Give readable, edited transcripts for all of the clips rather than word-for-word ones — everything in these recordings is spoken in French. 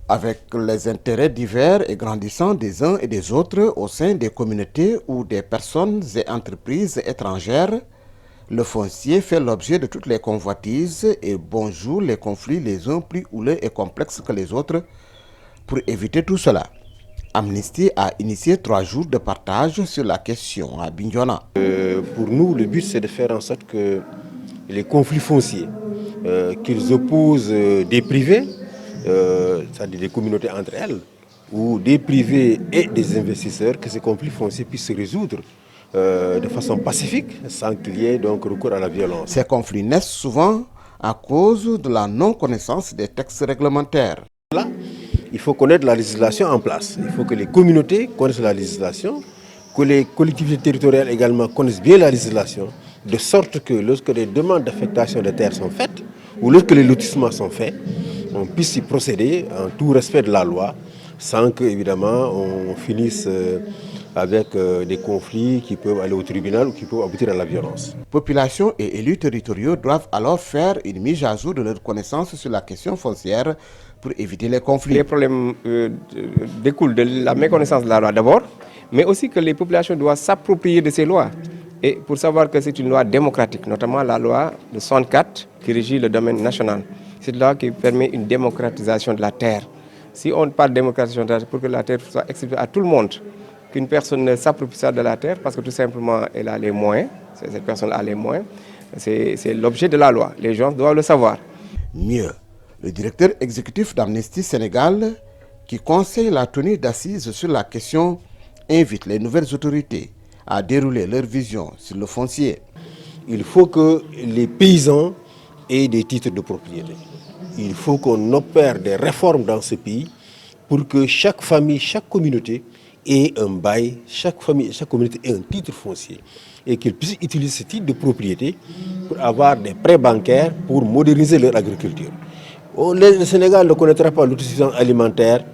Avec les intérêts divers et grandissants des uns et des autres au sein des communautés ou des personnes et entreprises étrangères, le foncier fait l'objet de toutes les convoitises et bonjour les conflits les uns plus houleux et complexes que les autres. Pour éviter tout cela, Amnesty a initié 3 jours de partage sur la question à Bignona. Pour nous, le but c'est de faire en sorte que les conflits fonciers, qu'ils opposent des privés, c'est-à-dire des communautés entre elles, ou des privés et des investisseurs, que ces conflits fonciers puissent se résoudre de façon pacifique, sans qu'il y ait donc recours à la violence. Ces conflits naissent souvent à cause de la non-connaissance des textes réglementaires. Là, il faut connaître la législation en place. Il faut que les communautés connaissent la législation, que les collectivités territoriales également connaissent bien la législation, de sorte que lorsque les demandes d'affectation de terres sont faites, ou lorsque les lotissements sont faits, on puisse y procéder en tout respect de la loi, sans que, évidemment, on finisse avec des conflits qui peuvent aller au tribunal ou qui peuvent aboutir à la violence. Population et élus territoriaux doivent alors faire une mise à jour de leurs connaissances sur la question foncière pour éviter les conflits. Les problèmes découlent de la méconnaissance de la loi d'abord, mais aussi que les populations doivent s'approprier de ces lois. Et pour savoir que c'est une loi démocratique, notamment la loi de 64 qui régit le domaine national. C'est une loi qui permet une démocratisation de la terre. Si on parle de démocratisation de la terre, pour que la terre soit accessible à tout le monde, qu'une personne ne s'approprie pas de la terre parce que tout simplement elle a les moyens, cette personne a les moyens, c'est l'objet de la loi. Les gens doivent le savoir. Mieux, le directeur exécutif d'Amnesty Sénégal, qui conseille la tenue d'assises sur la question, invite les nouvelles autorités à dérouler leur vision sur le foncier. Il faut que les paysans aient des titres de propriété. Il faut qu'on opère des réformes dans ce pays pour que chaque famille, chaque communauté ait un bail, chaque famille, chaque communauté ait un titre foncier et qu'ils puissent utiliser ce titre de propriété pour avoir des prêts bancaires pour moderniser leur agriculture. Le Sénégal ne connaîtra pas l'autosuffisance alimentaire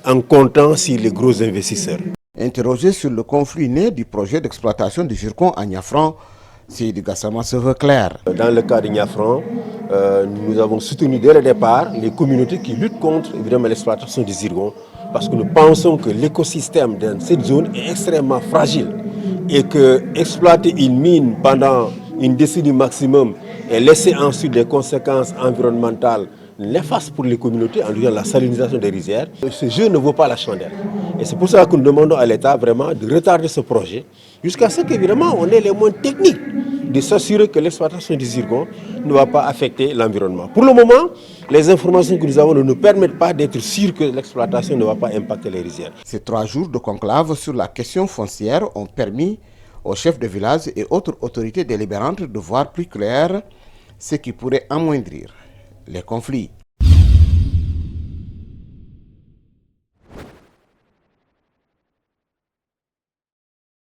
en comptant sur les gros investisseurs. Interrogé sur le conflit né du projet d'exploitation du zircon à Niafran, Seydi Gassama se veut clair. Dans le cas de Niafran, nous avons soutenu dès le départ les communautés qui luttent contre l'exploitation du zircon parce que nous pensons que l'écosystème dans cette zone est extrêmement fragile et que exploiter une mine pendant une décennie maximum et laisser ensuite des conséquences environnementales néfastes pour les communautés, en disant la salinisation des rizières, ce jeu ne vaut pas la chandelle. Et c'est pour ça que nous demandons à l'État vraiment de retarder ce projet jusqu'à ce qu'évidemment on ait les moyens techniques de s'assurer que l'exploitation du zircon ne va pas affecter l'environnement. Pour le moment, les informations que nous avons ne nous permettent pas d'être sûrs que l'exploitation ne va pas impacter les rizières. Ces 3 jours de conclave sur la question foncière ont permis aux chefs de village et autres autorités délibérantes de voir plus clair ce qui pourrait amoindrir les conflits.